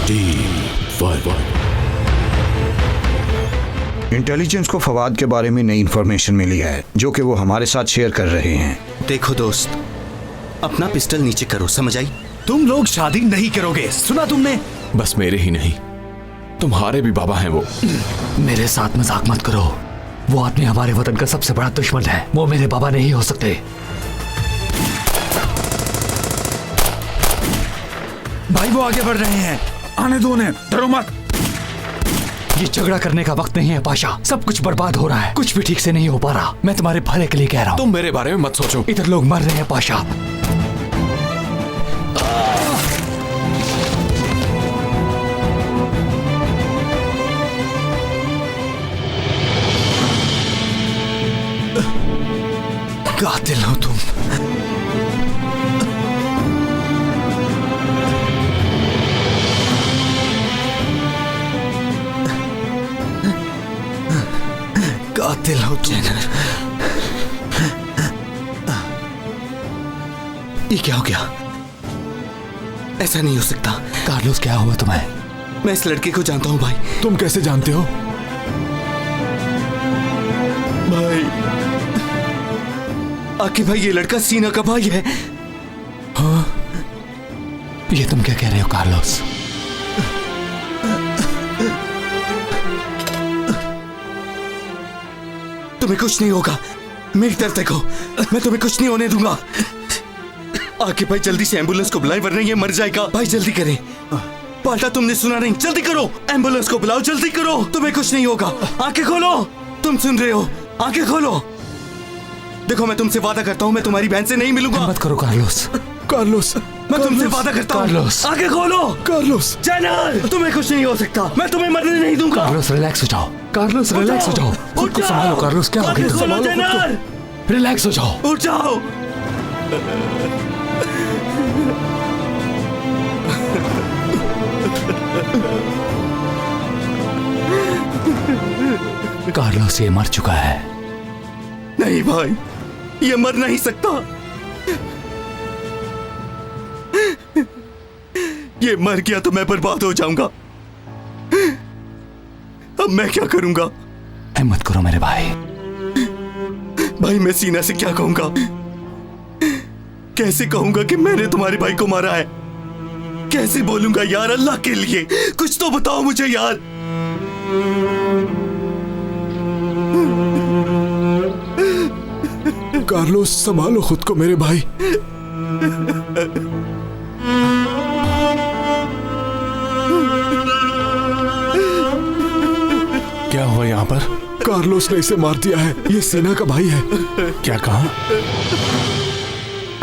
Team forward. Intelligence को फवाद के बारे में नई इंफॉर्मेशन मिली है जो कि वो हमारे साथ शेयर कर रहे हैं। देखो दोस्त, अपना पिस्टल नीचे करो, समझ आई? तुम लोग शादी नहीं करोगे, सुना तुमने? बस मेरे ही नहीं, तुम्हारे भी बाबा हैं वो। मेरे साथ मजाक मत करो। वो आदमी हमारे वतन का सबसे बड़ा दुश्मन है। वो मेरे बाबा नहीं हो सकते। भाई वो आगे बढ़ रहे हैं, आने दो उन्हें, डरो मत। ये झगड़ा करने का वक्त नहीं है पाशा। सब कुछ बर्बाद हो रहा है, कुछ भी ठीक से नहीं हो पा रहा। मैं तुम्हारे भले के लिए कह रहा हूँ। तुम मेरे बारे में मत सोचो। इधर लोग मर रहे हैं पाशा। कातिल हो तुम। कातिल हो तुम। ये क्या हो गया? ऐसा नहीं हो सकता। कार्लोस, क्या हुआ तुम्हें? मैं इस लड़के को जानता हूँ भाई। तुम कैसे जानते हो? भाई आकिब भाई, ये लड़का सीना का भाई है। हाँ, ये तुम क्या कह रहे हो कार्लोस? तुम्हें कुछ नहीं होगा, मेरी तरफ देखो, मैं तुम्हें कुछ नहीं होने दूंगा। आकिब भाई जल्दी से एम्बुलेंस को बुलाएं वरना ये मर जाएगा। भाई जल्दी करें। पाल्टा, तुमने सुना नहीं, जल्दी करो, एम्बुलेंस को बुलाओ, जल्दी करो। तुम्हें कुछ नहीं होगा, आंखें खोलो। तुम सुन रहे हो? आंखें खोलो। देखो, मैं तुमसे वादा करता हूँ, मैं तुम्हारी बहन से नहीं मिलूंगा। मत करो कार्लोस। कार्लोस, मैं तुमसे वादा करता हूँ। कार्लोस, आंखें खोलो। कार्लोस, जनरल, तुम्हें कुछ नहीं हो सकता, मैं तुम्हें मरने नहीं दूंगा। कार्लोस रिलैक्स हो जाओ। कार्लोस रिलैक्स हो जाओ। खुद को संभालो कार्लोस। क्या हो गया? संभालो खुद को। रिलैक्स हो जाओ। उठ जाओ। कार्लोस ये मर चुका है। नहीं भाई, ये मर नहीं सकता। ये मर गया तो मैं बर्बाद हो जाऊंगा। अब मैं क्या करूंगा? हिम्मत करो मेरे भाई। भाई मैं सीना से क्या कहूंगा? कैसे कहूंगा कि मैंने तुम्हारे भाई को मारा है? कैसे बोलूंगा यार? अल्लाह के लिए कुछ तो बताओ मुझे यार। कार्लोस, संभालो खुद को मेरे भाई। क्या हुआ यहाँ पर? कार्लोस ने इसे मार दिया है। ये सीना का भाई है। क्या कहा?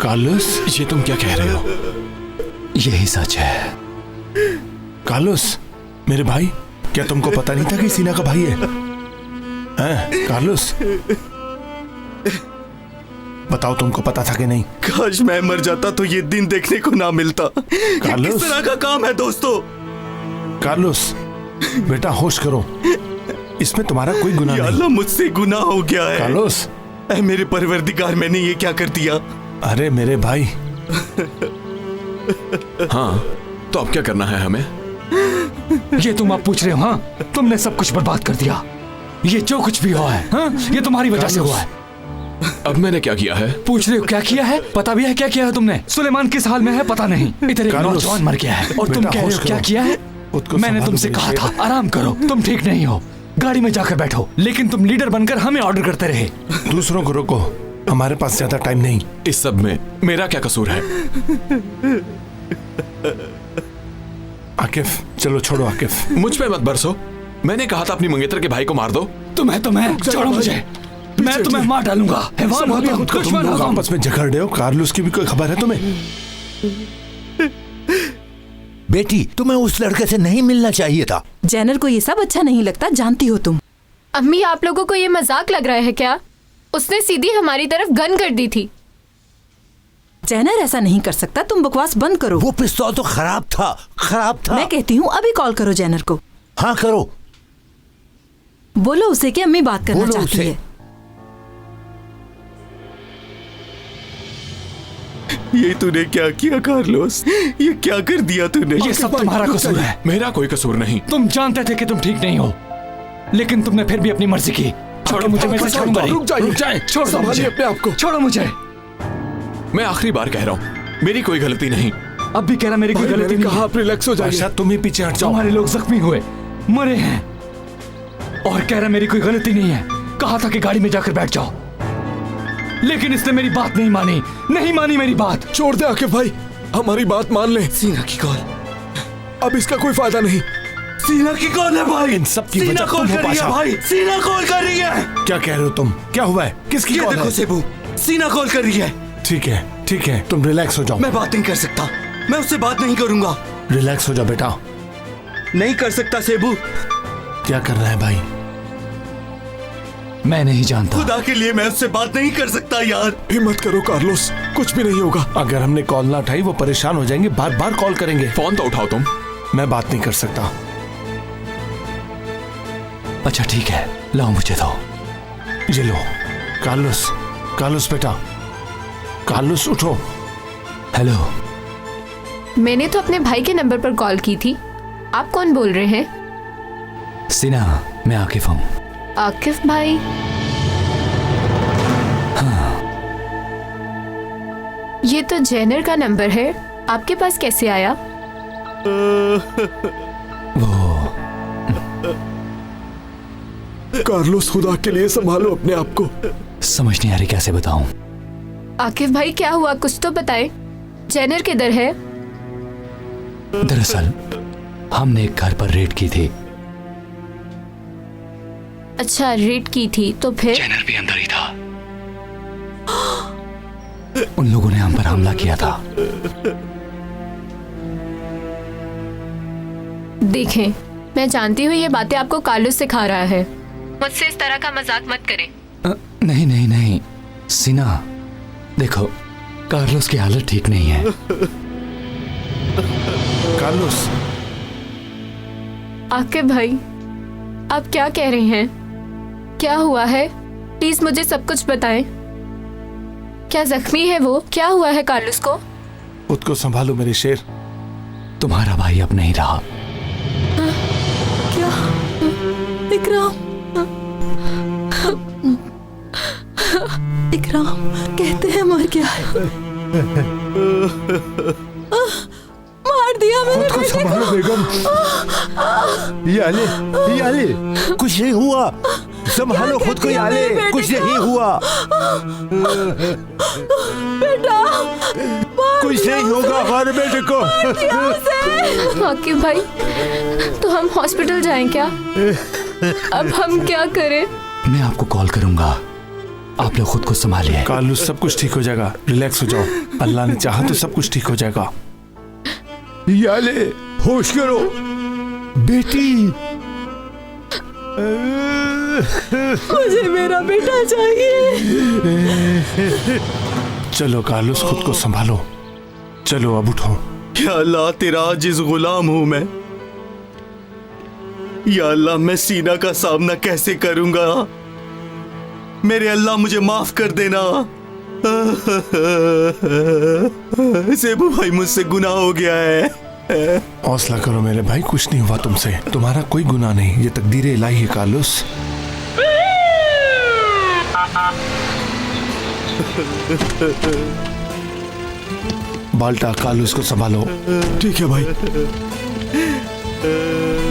कार्लोस, ये तुम क्या कह रहे हो? यही सच है। कार्लोस, मेरे भाई, क्या तुमको पता नहीं था कि सीना का भाई है? हैं, कार्लोस, बताओ तुमको पता था कि नहीं? काश मैं मर जाता तो ये दिन देखने को ना मिलता। कार्लोस, किस तरह का काम है दोस्तों? कार्लोस, बेटा होश करो, इसमें तुम्हारा कोई गुनाह नहीं। अल्लाह, मुझसे गुनाह हो गया है। कार्लोस, ऐ मेरे परवरदिगार, मैंने ये क्या कर दिया? अरे मेरे भाई। हाँ, तो अब क्या करना है हमें? ये तुम अब पूछ रहे हो? हाँ, तुमने सब कुछ बर्बाद कर दिया। ये जो कुछ भी हुआ है, हाँ, ये तुम्हारी वजह से हुआ है। अब मैंने क्या किया है? पूछ रहे हो क्या किया है? पता भी है क्या किया है तुमने? सुलेमान किस हाल में है पता नहीं। इधर एक नौजवान मर गया है और तुम कह रहे हो क्या किया है? मैंने तुमसे कहा था आराम करो, तुम ठीक नहीं हो, गाड़ी में जाकर बैठो, लेकिन तुम लीडर बनकर हमें ऑर्डर करते रहे। दूसरों को रोको, हमारे पास ज्यादा टाइम नहीं। इस सब में मेरा क्या कसूर है? आकिफ, चलो छोड़ो आकिफ। मुझ पे मत बरसो, मैंने कहा था अपनी मंगेतर के भाई को मार दो। तुम्हें छोड़ो मुझे, मैं तुम्हें मार डालूंगा। हैवान हो तुम, दुश्मन हो तुम। आपस में झगड़ रहे हो। कार्लोस की भी कोई खबर है तुम्हें? बेटी, तुम्हें उस लड़के से नहीं मिलना चाहिए था। जेनर को ये सब अच्छा नहीं लगता, जानती हो तुम। अम्मी, आप लोगों को ये मजाक लग रहा है क्या? उसने सीधी हमारी तरफ गन कर दी थी। जेनर ऐसा नहीं कर सकता, तुम बकवास बंद करो। वो पिस्तौल तो खराब था, खराब था। मैं कहती हूँ अभी कॉल करो जेनर को। हाँ करो। बोलो उसे कि अम्मी बात करना चाहती है। ये तूने क्या किया कार्लोस? ये क्या कर दिया तूने? ये सब तुम्हारा कसूर है। मेरा कोई कसूर नहीं। तुम जानते थे कि तुम ठीक नहीं हो, लेकिन तुमने फिर भी अपनी मर्जी की। छोड़ो मुझे, मैं इसे छोड़ूंगा नहीं। रुक जाए, छोड़ दो मुझे अपने आप को। छोड़ो मुझे। मैं आखिरी बार कह रहा हूँ, मेरी कोई गलती नहीं। अब भी कह रहा मेरी कोई गलती नहीं। कहा आप रिलैक्स हो जाइए। तुम ही पीछे हट जाओ। हमारे लोग जख्मी हुए, मरे हैं, और कह रहा मेरी कोई गलती नहीं है। कहा था कि गाड़ी में जाकर बैठ जाओ, लेकिन इसने मेरी बात नहीं मानी, नहीं मानी मेरी बात। छोड़ दे आकिब भाई, हमारी बात मान ले। सीना की कॉल। अब इसका कोई फायदा नहीं। सीना की कॉल है भाई। इन सब की सीना वजह कॉल तुम हो कर रही है पाशा। भाई। सीना कॉल कर रही है। क्या कह रहे हो तुम? क्या हुआ है? किसकी ये कॉल देखो है? सेबू, सीना कॉल कर रही है। ठीक है, तुम रिलैक्स हो जाओ। मैं बात नहीं कर सकता, मैं उससे बात नहीं करूंगा। रिलैक्स हो जाओ बेटा। नहीं कर सकता सेबू। क्या कर रहा है भाई? मैं नहीं जानता। खुदा के लिए मैं उससे बात नहीं कर सकता यार। हिम्मत करो कार्लोस, कुछ भी नहीं होगा। अगर हमने कॉल ना उठाई वो परेशान हो जाएंगे, बार बार कॉल करेंगे। फोन तो उठाओ तुम। मैं बात नहीं कर सकता। अच्छा ठीक है, लाओ मुझे दो। ये लो। कार्लोस बेटा, कार्लोस उठो। हेलो। मैंने तो अपने भाई के नंबर पर कॉल की थी। आप कौन बोल रहे हैं? सीना, मैं आकिफ हूँ। आकिफ भाई? हाँ। ये तो जेनर का नंबर है, आपके पास कैसे आया? वो कार्लोस, खुदा के लिए संभालो अपने आप को। समझ नहीं आ रही कैसे बताऊं। आकिफ भाई क्या हुआ, कुछ तो बताएं। जेनर किधर है? दरअसल हमने एक घर पर रेड की थी। अच्छा, रेड की थी तो फिर? जेनर भी अंदर ही था। उन लोगों ने हम पर हमला किया था। देखें, मैं जानती हूँ ये बातें आपको कार्लोस सिखा रहा है। मुझसे इस तरह का मजाक मत करें। नहीं सीना, देखो कार्लोस की हालत ठीक नहीं है। कार्लोस। आकिब भाई, आप क्या कह रहे हैं? क्या हुआ है? प्लीज मुझे सब कुछ बताएं। क्या जख्मी है वो? क्या हुआ है कार्लोस को? खुद को संभालो मेरे शेर। तुम्हारा भाई अब नहीं रहा। क्या? इकराम, इकराम कहते हैं मर गया है। मार दिया मैंने खुद को बेटे संभालो बेगम। याले, कुछ नहीं हुआ। संभालो खुद को याले, कुछ नहीं हुआ। बेटा, कुछ नहीं होगा हमारे बेटे को। आकिब भाई, तो हम हॉस्पिटल जाएं क्या? अब हम क्या करें? मैं आपको कॉल करूंगा, आप लोग खुद को संभालिए। कार्लोस, सब कुछ ठीक हो जाएगा। रिलैक्स हो जाओ। अल्लाह ने चाहा तो सब कुछ ठीक हो जाएगा। याले, होश करो बेटी। मुझे मेरा बेटा चाहिए। चलो कार्लोस, खुद को संभालो। चलो अब उठो। या अल्लाह, तेरा आजिज गुलाम हूं मैं। या अल्लाह, मैं सीना का सामना कैसे करूंगा? मेरे अल्लाह, मुझे माफ कर देना। सेबू भाई, मुझसे गुनाह हो गया है। हौसला करो मेरे भाई, कुछ नहीं हुआ तुमसे। तुम्हारा कोई गुनाह नहीं, ये तकदीर इलाही है कार्लोस। बाल्टा, कार्लोस को संभालो। ठीक है भाई,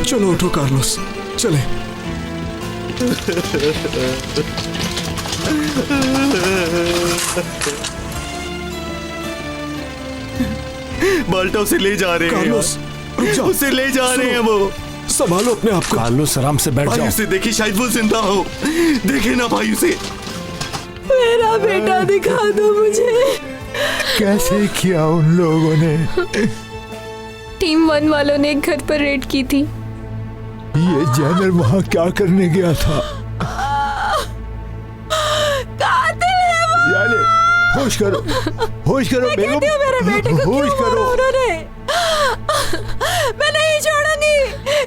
चलो उठो कार्लोस, चले। बाल्टा उसे ले जा रहे हैं। कार्लोस, रुक जाओ। उसे ले जा रहे हैं वो। संभालो अपने आप को। कार्लोस, आराम से बैठ भाई जाओ। उसे देखिए, शायद वो जिंदा हो। देखे ना भाई उसे। मेरा बेटा दिखा दो मुझे। कैसे किया उन लोगों ने? टीम 1 वालों ने एक घर पर रेड की थी। ये जेनर वहाँ क्या करने गया था? याले, होश करो बेगम, मेरे बेटे को होश क्यों करो। मारा उन्होंने? मैं नहीं छोड़ूंगी,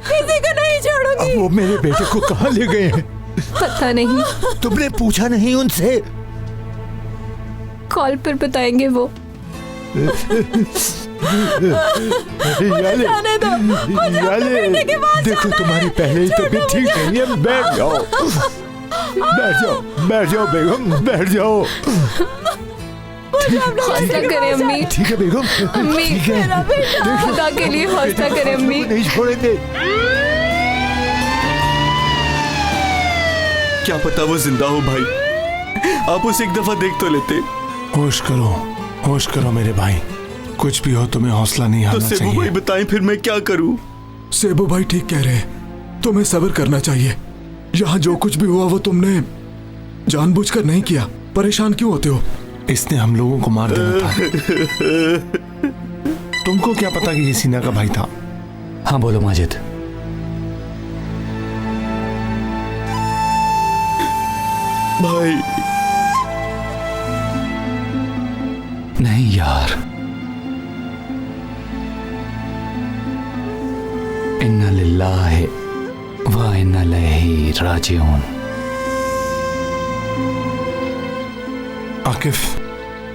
किसी को नहीं छोड़ूंगी। अब वो मेरे बेटे को कहाँ ले गए हैं? पता नहीं, तुमने पूछा नहीं उनसे? कॉल पर बताएंगे वो। याले, जाने दो, मुझे अपने बेटे के पास देखो जाना तुम्हारी है। पहले ही छोड़ो तबीयत ठीक मुझे। नहीं है, बैठ जाओ, बैठ जाओ बेगम, बैठ जाओ। मुझे अपने हौसला बेटे के करें पास अम्मी। ठीक है बेगम, अम्मी, ठीक है। मेरा बेटा। खुदा के लिए हौसला करें अम्मी। नहीं छोड़ेंगे। क्या पता वो जिंदा हो भाई, आप उसे एक दफा देख तो लेते। होश करो मेरे भाई, कुछ भी हो तुम्हें हौसला नहीं तो हारना सेबू भाई चाहिए। बताएं फिर मैं क्या करूं? सेबू भाई ठीक कह रहे हैं, तुम्हें सब्र करना चाहिए। यहाँ जो कुछ भी हुआ वो तुमने जानबूझकर नहीं किया। परेशान क्यों होते हो? इसने हम लोगों को मार देना था। तुमको क्या पता कि ये सीना का भाई था? हाँ बोलो माजिद। भाई नहीं यार, इन्ना लिल्लाहि व इन्ना इलैहि राजिऊन। आकिफ,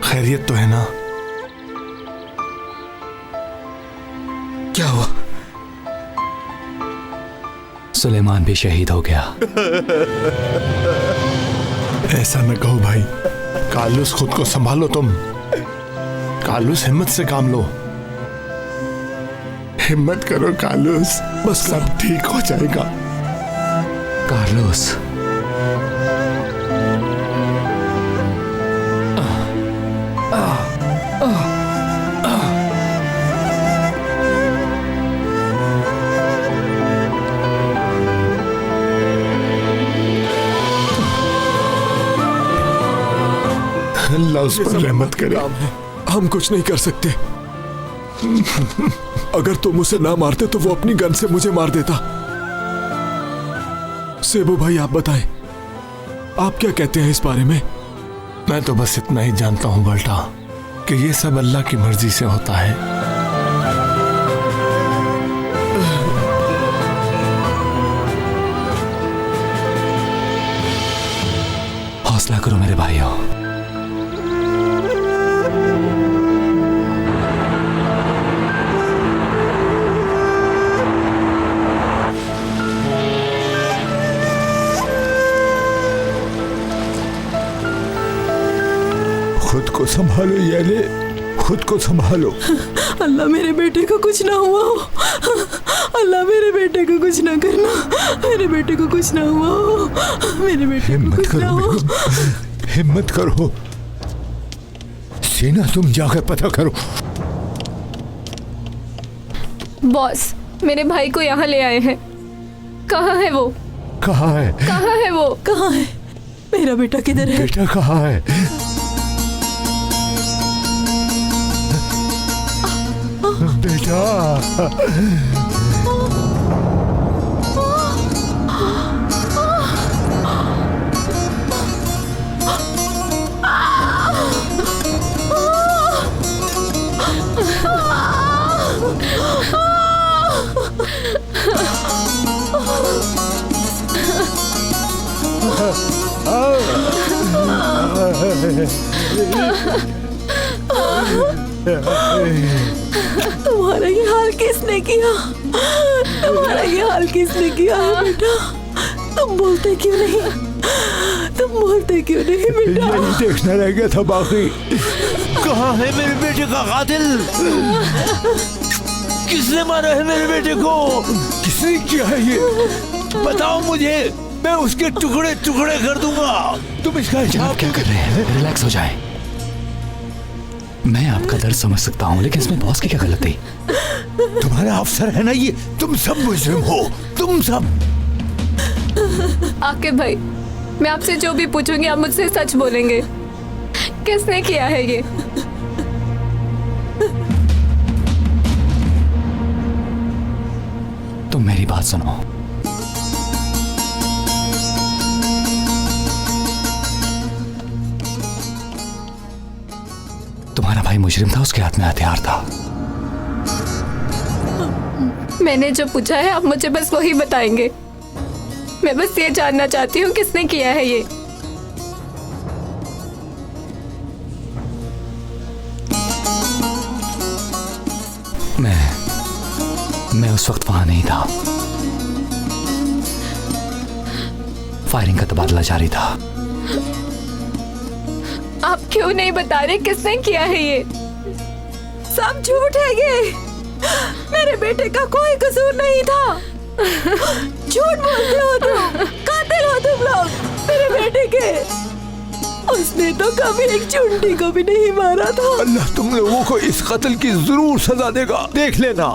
खैरियत तो है ना? क्या हुआ? सुलेमान भी शहीद हो गया। ऐसा न कहो भाई। कार्लोस, खुद को संभालो तुम। कार्लोस, हिम्मत से काम लो। हिम्मत करो कार्लोस, बस सब ठीक हो जाएगा। कार्लोस, अल्लाह उस पर रहमत करे। काम है, हम कुछ नहीं कर सकते। अगर तुम उसे ना मारते तो वो अपनी गन से मुझे मार देता। सेबू भाई आप बताएं, आप क्या कहते हैं इस बारे में? मैं तो बस इतना ही जानता हूं बेटा कि ये सब अल्लाह की मर्जी से होता है। हौसला करो मेरे भाइयों। खुद को संभालो याले, खुद को संभालो। अल्लाह मेरे बेटे को कुछ ना हुआ हो। अल्लाह मेरे बेटे को कुछ ना करना। मेरे बेटे को कुछ ना हुआ हो। मेरे बेटे को हिम्मत कुछ ना करो हो। बेगम, हिम्मत करो। सीना, तुम जाकर पता करो। बॉस, मेरे भाई को यहाँ ले आए हैं। कहाँ है वो? कहाँ है कहाँ है वो? कहाँ है मेरा बेटा? किधर है? बेटा? कहाँ है? बेटा, तुम्हारा ये हाल किसने किया? तुम्हारा ये हाल किसने किया है बेटा? तुम बोलते क्यों नहीं? तुम बोलते क्यों नहीं बेटा? यही देखना रह गया था बाकी। कहाँ है मेरे बेटे का कातिल? किसने मारा है मेरे बेटे को? किसने किया है ये? बताओ मुझे, मैं उसके टुकड़े टुकड़े कर दूंगा। तुम इसका जनाब हिसाब क्या कर रहे हैं? रिलैक्स हो जाए। मैं आपका दर्द समझ सकता हूँ, लेकिन इसमें बॉस की क्या गलती? तुम्हारा अफसर है ना ये, तुम सब मुजरिम हो, तुम सब। आकिब भाई, मैं आपसे जो भी पूछूंगी आप मुझसे सच बोलेंगे। किसने किया है ये? तुम मेरी बात सुनो। तुम्हारा भाई मुजरिम था, उसके हाथ में हथियार था। मैंने जो पूछा है आप मुझे बस वही बताएंगे। मैं बस ये जानना चाहती हूँ किसने किया है ये। मैं उस वक्त वहां नहीं था। फायरिंग का तबादला जारी था। आप क्यों नहीं बता रहे किसने किया है ये? सब झूठ है ये। मेरे बेटे का कोई कसूर नहीं था। झूठ बोलते हो तुम, कातिल हो तुम लोग मेरे बेटे के। उसने तो कभी एक चुंडी को भी नहीं मारा था। अल्लाह तुम लोगों को इस कत्ल की जरूर सजा देगा, देख लेना।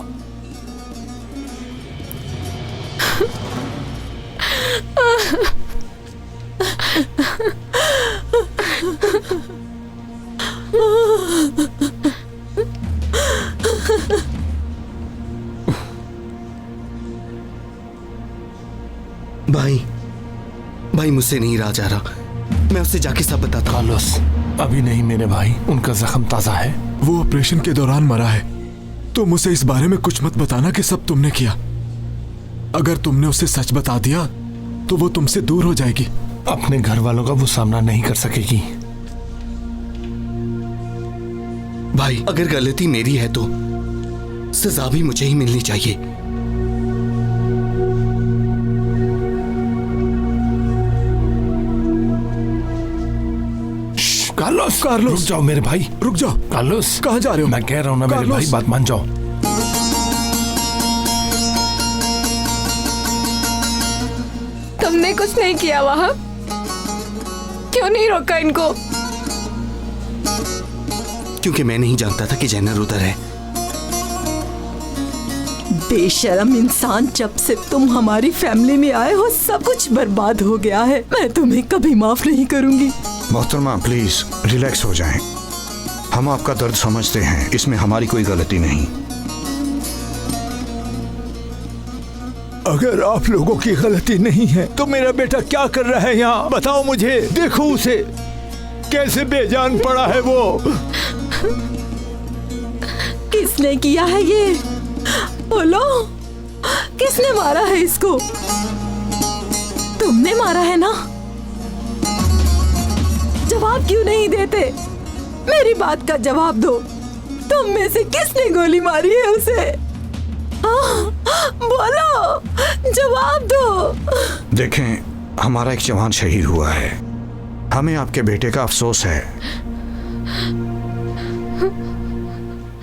भाई मुझसे नहीं रहा जा रहा। मैं उससे जाके सब बताता हूँ। कार्लोस, अभी नहीं मेरे भाई, उनका जख्म ताजा है। वो ऑपरेशन के दौरान मरा है। तुम उसे इस बारे में कुछ मत बताना कि सब तुमने किया। अगर तुमने उसे सच बता दिया तो वो तुमसे दूर हो जाएगी। अपने घर वालों का वो सामना नहीं कर सकेगी। भाई अगर गलती मेरी है तो सजा भी मुझे ही मिलनी चाहिए। कार्लोस, कार्लोस, रुक जाओ मेरे भाई, रुक जाओ। कार्लोस, कहाँ जा रहे हो? मैं कह रहा हूँ ना मेरे भाई, बात मान जाओ। तुमने कुछ नहीं किया वहां? क्यों नहीं रोका इनको? क्योंकि मैं नहीं जानता था कि जैनर उधर है। बेशरम इंसान, जब से तुम हमारी फैमिली में आए हो सब कुछ बर्बाद हो गया है। मैं तुम्हें कभी माफ नहीं करूंगी। मोहतरमा प्लीज रिलैक्स हो जाएं। हम आपका दर्द समझते हैं, इसमें हमारी कोई गलती नहीं। अगर आप लोगों की गलती नहीं है तो मेरा बेटा क्या कर रहा है यहाँ? बताओ मुझे। देखो उसे, कैसे बेजान पड़ा है वो। किसने किया है ये? बोलो, किसने मारा है इसको? तुमने मारा है ना? जवाब क्यों नहीं देते? मेरी बात का जवाब दो। तुम में से किसने गोली मारी है उसे? बोलो, जवाब दो। देखें, हमारा एक जवान शहीद हुआ है। हमें आपके बेटे का अफसोस है।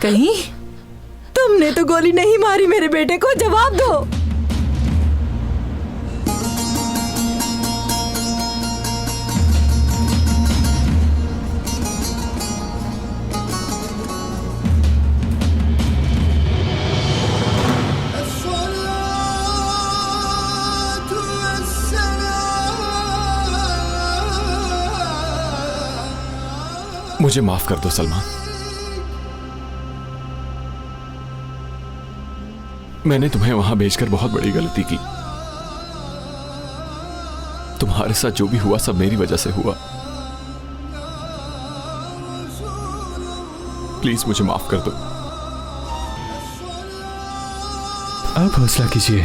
कहीं तुमने तो गोली नहीं मारी मेरे बेटे को। जवाब दो। मुझे माफ कर दो सलमान। मैंने तुम्हें वहां भेजकर बहुत बड़ी गलती की। तुम्हारे साथ जो भी हुआ सब मेरी वजह से हुआ। प्लीज मुझे माफ कर दो। आप हौसला कीजिए,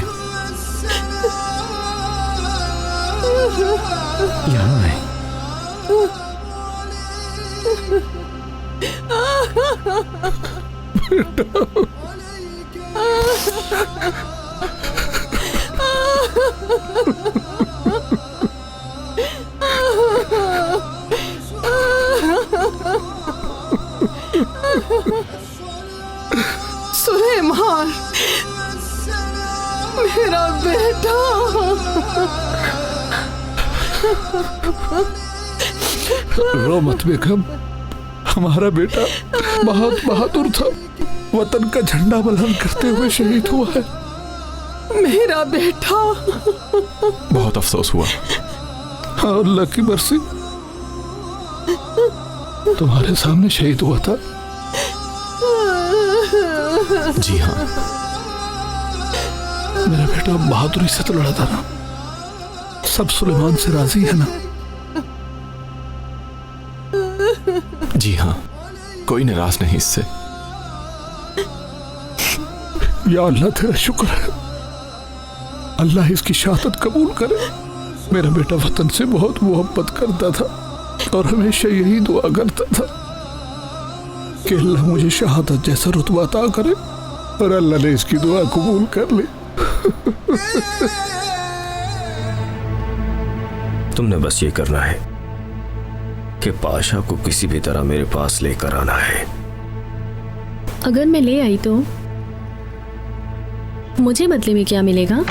यहां आए। सुलेमान, मेरा बेटा। रो मत बेगम, हमारा बेटा बहुत बहादुर था। वतन का झंडा बुलंद करते हुए शहीद हुआ है। मेरा बेटा। बहुत अफसोस हुआ। हाँ, अल्लाह की मर्जी, तुम्हारे सामने शहीद हुआ था। जी हाँ, मेरा बेटा बहादुरी से तो लड़ा था ना। सब सुलेमान से राजी है ना? जी हाँ, कोई निराश नहीं इससे। या अल्लाह तेरा शुक्र है, अल्लाह इसकी शहादत कबूल करे। मेरा बेटा वतन से बहुत मोहब्बत करता था और हमेशा यही दुआ करता था कि अल्लाह मुझे शहादत जैसा रुतबा अता करे। और अल्लाह ने इसकी दुआ कबूल कर ली। तुमने बस ये करना है कि पाशा को किसी भी तरह मेरे पास लेकर आना है। अगर मैं ले आई तो मुझे बदले में क्या मिलेगा?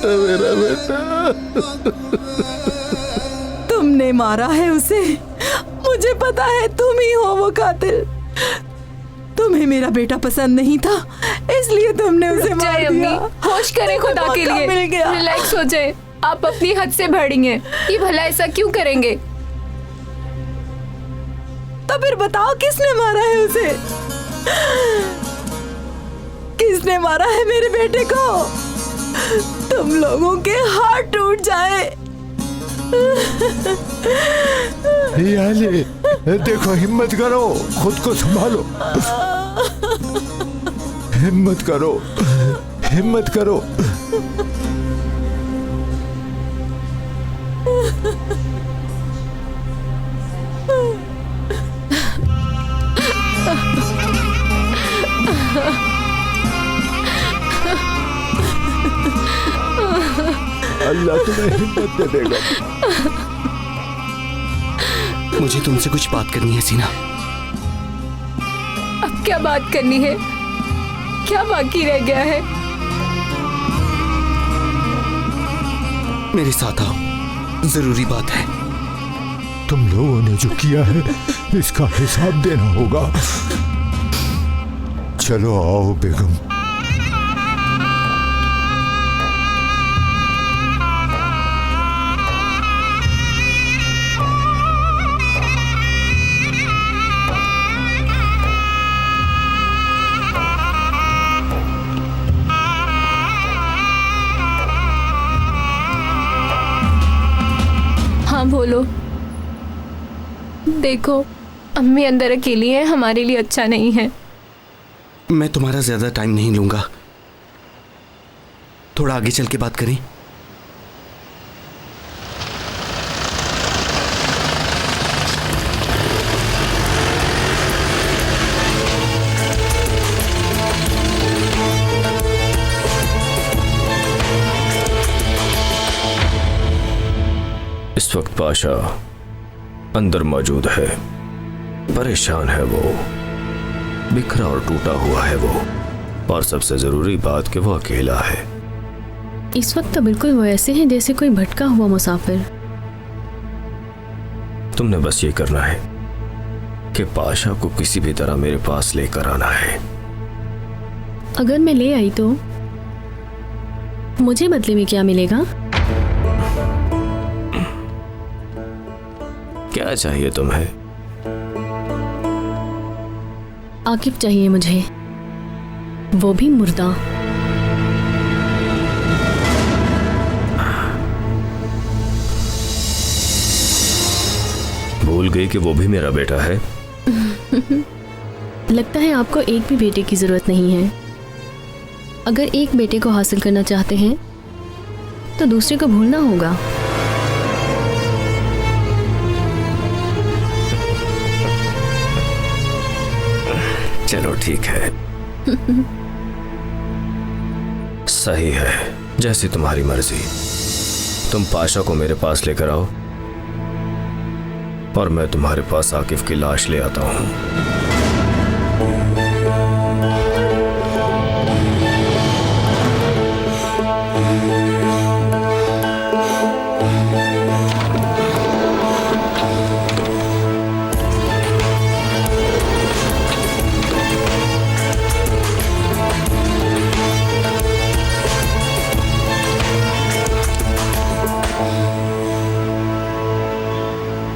मेरा बेटा, तुमने मारा है उसे। मुझे पता है तुम ही हो वो कातिल। तुम्हें मेरा बेटा पसंद नहीं था, इसलिए तुमने उसे मार दिया। होश करें खुदा के लिए, मिल गया। रिलैक्स हो जाए। आप अपनी हद से बढ़ी हैं। ये भला ऐसा क्यों करेंगे? तो फिर बताओ किसने मारा है उसे? किसने मारा है मेरे बेटे को? तुम लोगों के हाथ टूट जाए। याले, देखो हिम्मत करो, खुद को संभालो। हिम्मत करो, हिम्मत करो। अल्लाह तुम्हें हिम्मत दे देगा। मुझे तुमसे कुछ बात करनी है सीना। अब क्या बात करनी है? क्या बाकी रह गया है? मेरे साथ आओ, जरूरी बात है। तुम लोगों ने जो किया है इसका हिसाब देना होगा। चलो आओ बेगम। हाँ बोलो। देखो, अम्मी अंदर अकेली हैं, हमारे लिए अच्छा नहीं है। मैं तुम्हारा ज्यादा टाइम नहीं लूंगा, थोड़ा आगे चल के बात करें। इस वक्त पाशा अंदर मौजूद है। परेशान है वो, बिखरा और टूटा हुआ है वो, और सबसे जरूरी बात कि वो अकेला है। इस वक्त तो बिल्कुल वो ऐसे हैं जैसे कोई भटका हुआ मुसाफिर। तुमने बस ये करना है कि पाशा को किसी भी तरह मेरे पास लेकर आना है। अगर मैं ले आई तो मुझे बदले में क्या मिलेगा? क्या चाहिए तुम्हें? आकिब चाहिए मुझे, वो भी मुर्दा। भूल गई कि वो भी मेरा बेटा है। लगता है आपको एक भी बेटे की जरूरत नहीं है। अगर एक बेटे को हासिल करना चाहते हैं तो दूसरे को भूलना होगा। चलो ठीक है, सही है, जैसी तुम्हारी मर्जी। तुम पाशा को मेरे पास लेकर आओ और मैं तुम्हारे पास आकिफ की लाश ले आता हूं।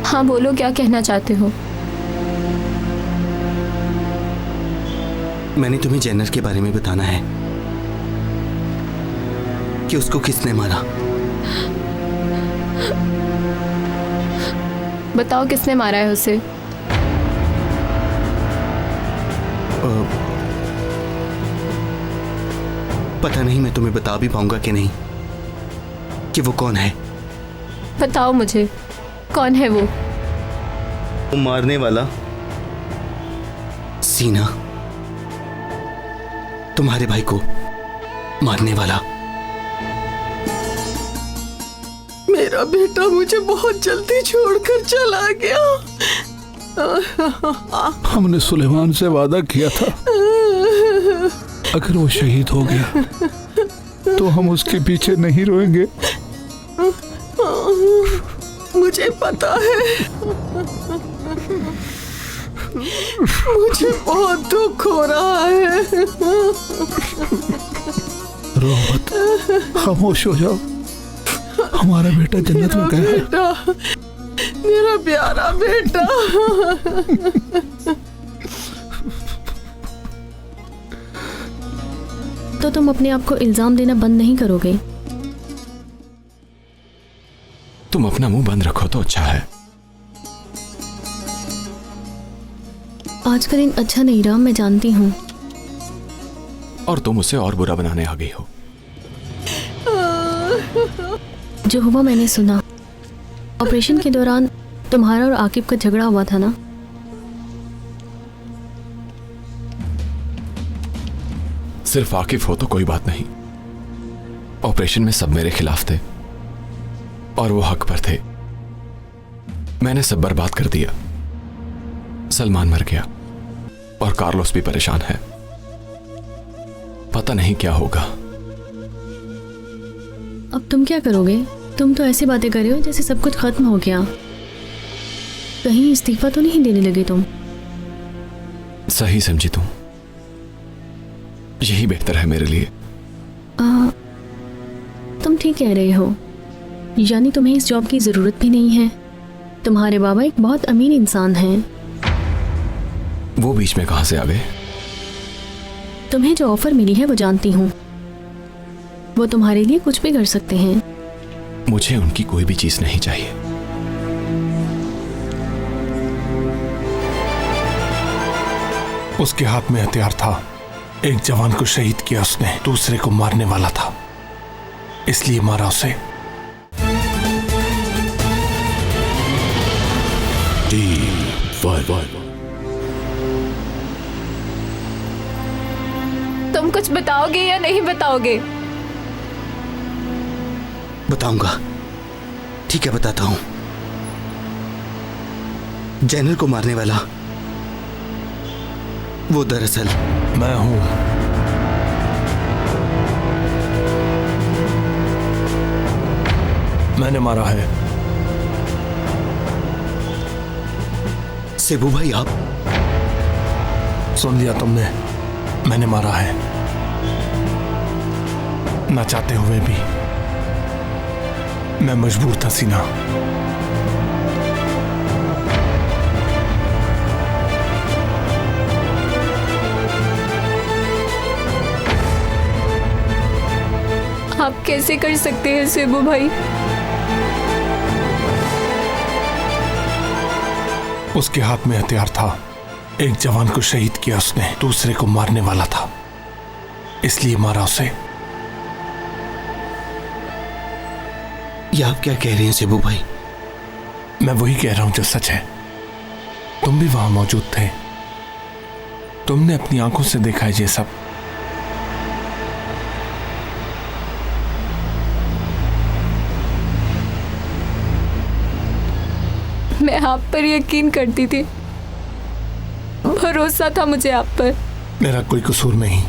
हाँ बोलो, क्या कहना चाहते हो? मैंने तुम्हें जेनर के बारे में बताना है कि उसको किसने मारा। बताओ किसने मारा है उसे? पता नहीं मैं तुम्हें बता भी पाऊंगा कि नहीं कि वो कौन है। बताओ मुझे, कौन है वो? वो मारने वाला सीना, तुम्हारे भाई को मारने वाला। मेरा बेटा मुझे बहुत जल्दी छोड़कर चला गया। हमने सुलेमान से वादा किया था अगर वो शहीद हो गया तो हम उसके पीछे नहीं रोएंगे। मुझे पता है, मुझे बहुत दुख हो रहा है। रो मत, खामोश हो जाओ। हमारा बेटा जन्नत में गया है। बेटा, मेरा प्यारा बेटा। तो तुम अपने आप को इल्जाम देना बंद नहीं करोगे? तुम अपना मुंह बंद रखो तो अच्छा है। आज का दिन अच्छा नहीं रहा, मैं जानती हूँ। और तुम उसे और बुरा बनाने आ गई हो। जो हुआ मैंने सुना। ऑपरेशन के दौरान तुम्हारा और आकिब का झगड़ा हुआ था ना? सिर्फ आकिफ हो तो कोई बात नहीं। ऑपरेशन में सब मेरे खिलाफ थे और वो हक पर थे। मैंने सब बर्बाद कर दिया। सलमान मर गया और कार्लोस भी परेशान है। पता नहीं क्या होगा। अब तुम क्या करोगे? तुम तो ऐसी बातें कर रहे हो जैसे सब कुछ खत्म हो गया। कहीं इस्तीफा तो नहीं देने लगे तुम? सही समझी तुम। यही बेहतर है मेरे लिए। तुम ठीक कह रहे हो। यानी तुम्हें इस जॉब की जरूरत भी नहीं है। तुम्हारे बाबा एक बहुत अमीर इंसान हैं। वो बीच में कहां से आ गए? तुम्हें जो ऑफर मिली है वो जानती हूँ। वो तुम्हारे लिए कुछ भी कर सकते हैं। मुझे उनकी कोई भी चीज नहीं चाहिए। उसके हाथ में हथियार था। एक जवान को शहीद किया उसने, दूसरे को मारने वाला था, इसलिए मारा उसे। तुम कुछ बताओगे या नहीं बताओगे? बताऊंगा। ठीक है, बताता हूं। जनरल को मारने वाला वो दरअसल मैं हूं। मैंने मारा है। सेबू भाई, आप? सुन लिया तुमने, मैंने मारा है। ना चाहते हुए भी मैं मजबूर था सीना। आप कैसे कर सकते हैं सेबू भाई? उसके हाथ में हथियार था। एक जवान को शहीद किया उसने, दूसरे को मारने वाला था, इसलिए मारा उसे। ये आप क्या कह रहे हैं सेबू भाई? मैं वही कह रहा हूं जो सच है। तुम भी वहां मौजूद थे। तुमने अपनी आंखों से देखा है ये सब। मैं आप पर यकीन करती थी, भरोसा था मुझे आप पर। मेरा कोई कसूर नहीं।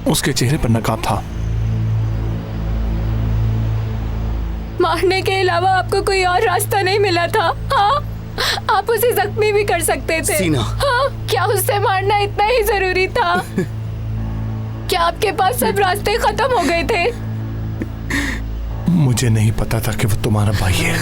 उसके चेहरे पर नकाब था। मारने के अलावा आपको कोई और रास्ता नहीं मिला था? हाँ, आप उसे जख्मी भी कर सकते थे। सीना। हाँ, क्या उससे मारना इतना ही जरूरी था? क्या आपके पास सब रास्ते खत्म हो गए थे? मुझे नहीं पता था कि वो तुम्हारा भाई है।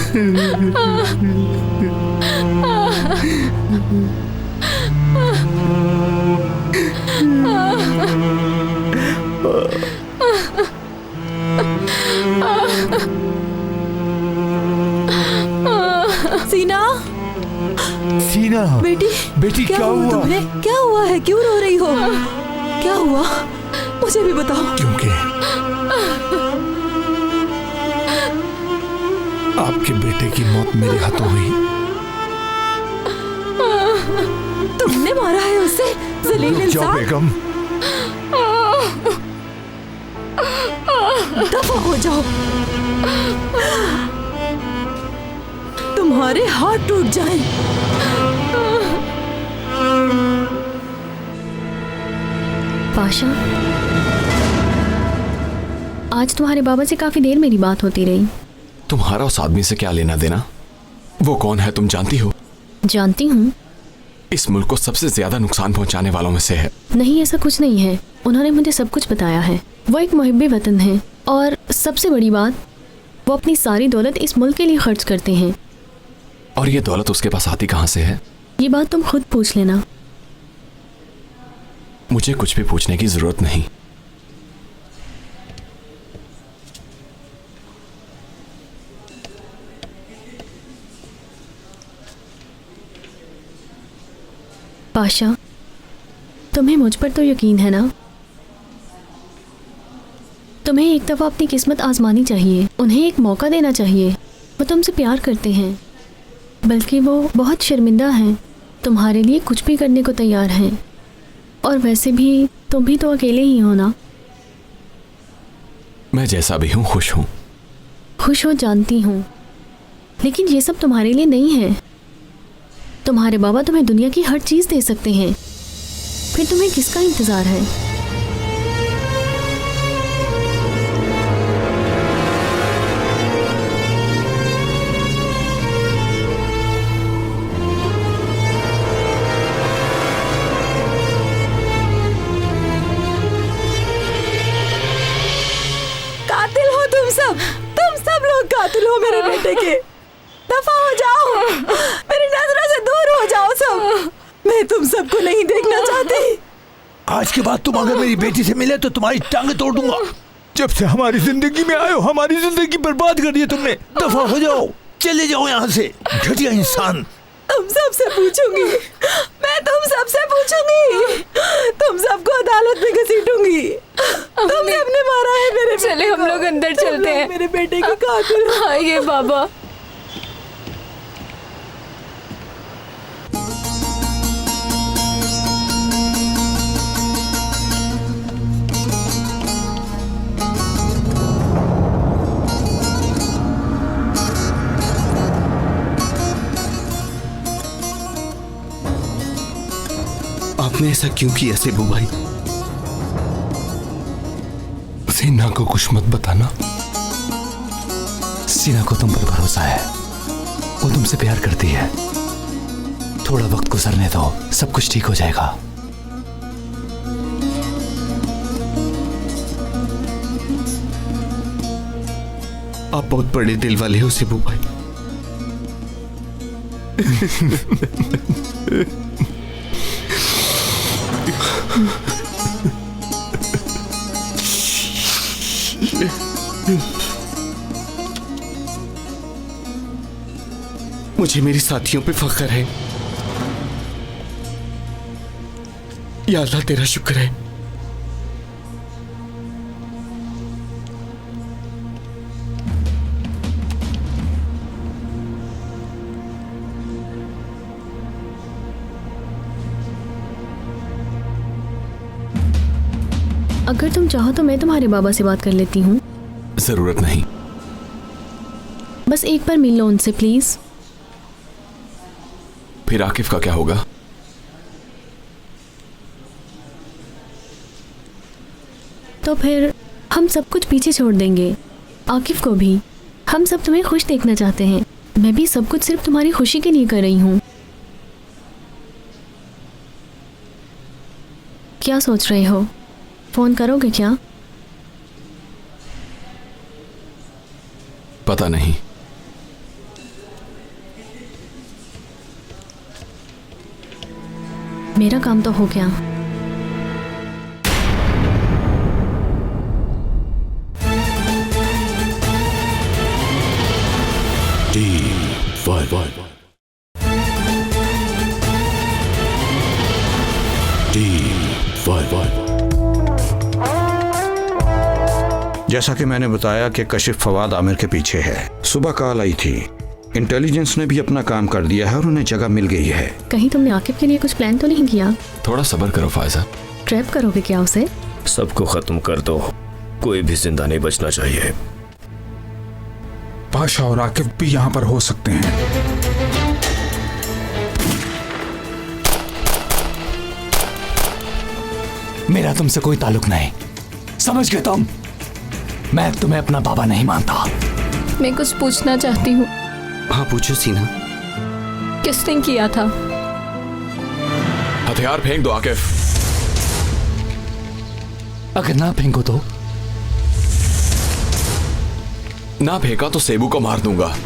सीना, सीना बेटी। बेटी क्या हुआ हुआ? तुम्हें? क्या हुआ है? क्यों रो रही हो? क्या हुआ? मुझे भी बताओ। क्योंकि आपके बेटे की मौत मेरे हाथों हुई। तुमने मारा है उसे? जलील रुक जाओ इंसान। बेगम। दफा हो जाओ। तुम्हारे हाथ टूट जाएं। पाशा, आज तुम्हारे बाबा से काफी देर मेरी बात होती रही। तुम्हारा उस आदमी से क्या लेना देना? वो कौन है तुम जानती हो? जानती हूँ। इस मुल्क को सबसे ज्यादा नुकसान पहुंचाने वालों में से है। नहीं, ऐसा कुछ नहीं है। उन्होंने मुझे सब कुछ बताया है। वो एक मुहिब्बे वतन है और सबसे बड़ी बात, वो अपनी सारी दौलत इस मुल्क के लिए खर्च करते हैं। और ये दौलत उसके पास आती कहाँ से है? ये बात तुम खुद पूछ लेना। मुझे कुछ भी पूछने की जरूरत नहीं। पाशा, तुम्हें मुझ पर तो यकीन है ना? तुम्हें एक दफा अपनी किस्मत आजमानी चाहिए। उन्हें एक मौका देना चाहिए। वो तुमसे प्यार करते हैं, बल्कि वो बहुत शर्मिंदा हैं। तुम्हारे लिए कुछ भी करने को तैयार हैं। और वैसे भी तुम भी तो अकेले ही हो ना? मैं जैसा भी हूँ खुश हूँ। खुश हो, जानती हूँ, लेकिन ये सब तुम्हारे लिए नहीं है। तुम्हारे बाबा तुम्हें दुनिया की हर चीज दे सकते हैं। फिर तुम्हें किसका इंतजार है? कातिल हो तुम सब लोग कातिल हो मेरे बेटे के। दफा हो जाओ, मेरी नजरों से दूर हो जाओ सब। मैं तुम सबको नहीं देखना चाहती। आज के बाद तुम अगर मेरी बेटी से मिले तो तुम्हारी टांग तोड़ दूंगा। जब से हमारी जिंदगी में आए हो, हमारी जिंदगी बर्बाद कर दी है तुमने। दफा हो जाओ, चले जाओ यहाँ से, घटिया इंसान। तुम सबसे पूछूंगी, मैं तुम सबसे पूछूंगी। तुम सबको अदालत में घसीटूंगी। तुम सबने मारा है मेरे बेटे चले हम को। लोग अंदर तुम चलते लोग हैं। मेरे बेटे के कातिल हो। आइए बाबा। आपने ऐसा क्यों किया सेबू भाई? सीना को कुछ मत बताना। सीना को तुम पर भरोसा है। वो तुमसे प्यार करती है। थोड़ा वक्त गुजरने दो, सब कुछ ठीक हो जाएगा। आप बहुत बड़े दिल वाले हो सेबू भाई। मुझे मेरे साथियों पे फख्र है। या अल्लाह तेरा शुक्र है। अगर तुम चाहो तो मैं तुम्हारे बाबा से बात कर लेती हूँ। जरूरत नहीं। बस एक बार मिल लो उनसे प्लीज। फिर आकिफ का क्या होगा? तो फिर हम सब कुछ पीछे छोड़ देंगे, आकिफ को भी। हम सब तुम्हें खुश देखना चाहते हैं। मैं भी सब कुछ सिर्फ तुम्हारी खुशी के लिए कर रही हूँ। क्या सोच रहे हो? फोन करोगे क्या? पता नहीं। मेरा काम तो हो गया। जैसा कि मैंने बताया कि कशिफ फवाद आमिर के पीछे है। सुबह कॉल आई थी, इंटेलिजेंस ने भी अपना काम कर दिया है और उन्हें जगह मिल गई है। कहीं तुमने आकिब के लिए कुछ प्लान तो नहीं किया? थोड़ा सब्र करो फायजा। ट्रैप करोगे क्या उसे? सबको खत्म कर दो, कोई भी जिंदा नहीं बचना चाहिए। पाशा और आकिब भी यहाँ पर हो सकते हैं। मेरा तुमसे कोई ताल्लुक नहीं, समझ गए तुम? मैं तुम्हें अपना बाबा नहीं मानता। मैं कुछ पूछना चाहती हूँ। हाँ पूछो सीना। किसने किया था? हथियार फेंक दो आकिब। अगर ना फेंको तो? ना फेंका तो सेबू को मार दूंगा।